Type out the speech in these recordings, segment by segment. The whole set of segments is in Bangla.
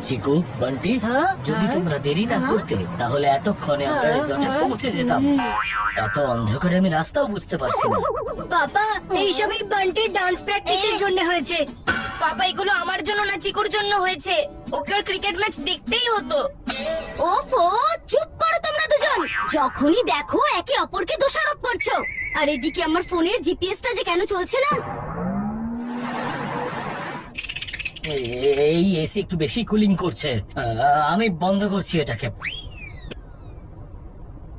চিকু, বান্টি, যদি তোমরা দেরি না করতে তাহলে এতক্ষণে আমরা রিসর্টে পৌঁছে যেতাম। এত অন্ধকারে আমি রাস্তাও বুঝতে পারছি না। পাপা, এইসবই বান্টির ডান্স প্র্যাকটিসের জন্য হয়েছে। পাপা, এগুলো আমার জন্য না, চিকুর জন্য হয়েছে। ওকে ওর ক্রিকেট ম্যাচ দেখতেই হতো। ওফো, চুপ করো তোমরা দুজন। যখনই দেখো একে অপরকে দোষারোপ করছো। আর এদিকে আমার ফোনের জিপিএসটা যে কেন চলছে না? এই এসি একটু বেশি কুলিং করছে। আমি বন্ধ করছি এটাকে।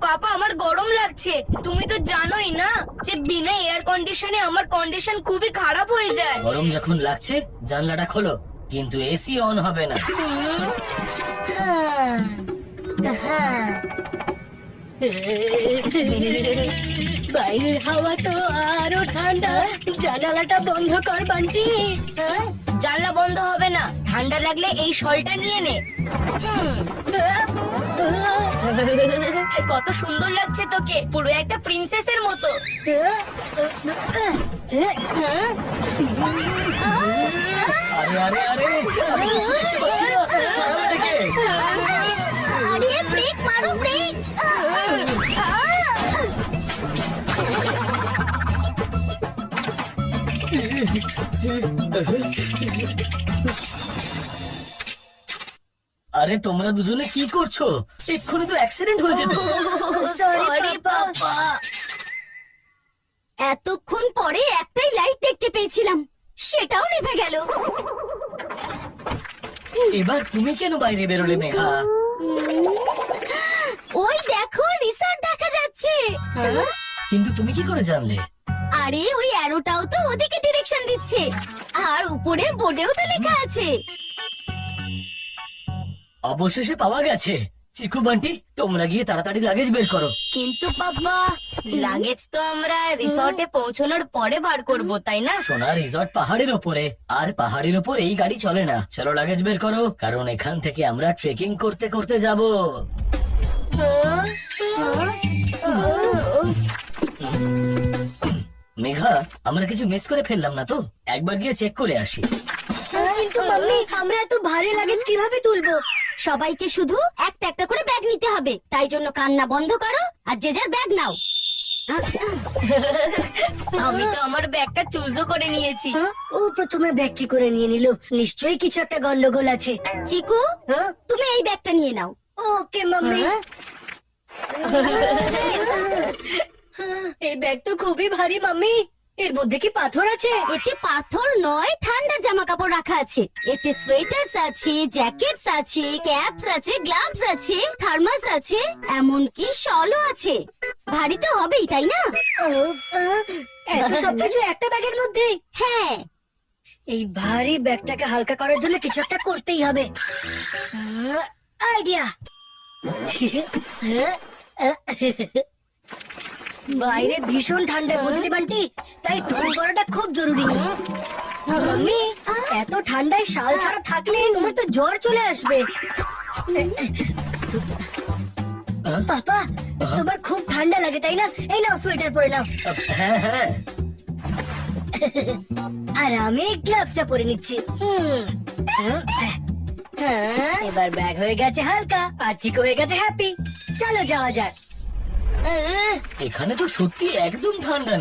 পাপা, আমার গরম লাগছে। তুমি তো জানোই না যে বিনা এয়ার কন্ডিশনে আমার কন্ডিশন খুবই খারাপ হয়ে যায়। গরম যখন লাগছে জানলাটা খোলো, কিন্তু এসি অন হবে না। বাইরের হাওয়া তো আরো ঠান্ডা। জানালাটা বন্ধ কর বান্টি। জানলা বন্ধ হবে না। ঠান্ডা লাগলে এই শলটা নিয়ে নে। কত সুন্দর লাগছে তোকে, পুরো একটা প্রিন্সেসের মতো। আরে আরে আরে, আমি কিছু দেখতে পাচ্ছি না। সরাও এটাকে। আরে ব্রেক মারো, ব্রেক! আরে তোমরা দুজনে কি করছো? এক্ষুনি তো অ্যাক্সিডেন্ট হয়ে যেত। সরি পাপা। এতক্ষণ পরে একটাই লাইট দেখতে পেয়েছিলাম, সেটাও নিভে গেল। এবার তুমি কেন বাইরে বেরোলে মেঘা? ওই দেখো, রিসর্ট দেখা যাচ্ছে। কিন্তু তুমি কি করে জানলে? আরে ওই অ্যারোটাও তো ওদিকে ডিরেকশন দিচ্ছে, আর উপরে বোর্ডেও তো লেখা আছে। অবশেষে পাওয়া গেছে। চিকু, বান্টি, তোমরা গিয়ে তাড়াতাড়ি লাগেজ বের করো। কিন্তু পাপা, লাগেজ তো আমরা রিসর্টে পৌঁছানোর পরে বার করব, তাই না? সোনা, রিসর্ট পাহাড়ের ওপরে, আর পাহাড়ের ওপর এই গাড়ি চলে না। চলো লাগেজ বের করো, কারণ এখান থেকে আমরা ট্রেকিং করতে করতে যাব। মেঘা, আমরা কিছু মিস করে ফেললাম না তো? একবার গিয়ে চেক করে আসি। কিন্তু মাম্মি, আমরা এত ভারী লাগেজ কিভাবে তুলবো? সবাইকে শুধু একটা একটা করে ব্যাগ নিতে হবে, তাই জন্য কান্না বন্ধ করো আর যে যার ব্যাগ নাও। আমি তো আমার ব্যাগটা চুজও করে নিয়েছি। ও প্রথমে ব্যাগ কি করে নিয়ে নিল? নিশ্চয়ই কিছু একটা গন্ডগোল আছে। চিকু, তুমি এই ব্যাগটা নিয়ে নাও। ওকে মাম্মি। এই ব্যাগ তো খুবই ভারী মাম্মি। এর মধ্যে কি পাথর আছে? এতে পাথর নয়, ঠান্ডার জামা কাপড় রাখা আছে। এতে সোয়েটার্স আছে, জ্যাকেটস আছে, ক্যাপস আছে, গ্লাভস আছে, থার্মালস আছে, এমনকি শলও আছে। ভারী তো হবেই, তাই না? এত সবকিছু একটা ব্যাগের মধ্যে? হ্যাঁ। এই ভারী ব্যাগটাকে হালকা করার জন্য কিছু একটা করতেই হবে। আইডিয়া। বাইরে ভীষণ ঠান্ডা, বুঝলি বান্টি? তাই টুপি পরাটা খুব জরুরি। মাম্মি, এত ঠান্ডায় শাল ছাড়া থাকলে তোমার তো জ্বর চলে আসবে। পাপা, তোমার খুব ঠান্ডা লাগে তাই না? এই নাও সোয়েটার পরে নাও। হ্যাঁ হ্যাঁ। আর আমি গ্লাভসটা পরে নিচ্ছি। এবার ব্যাগ হয়ে গেছে হালকা, আর চিকু হয়ে গেছে হ্যাপি। চলো যাওয়া যাক। এখানে তো সত্যি একদম ঠান্ডা।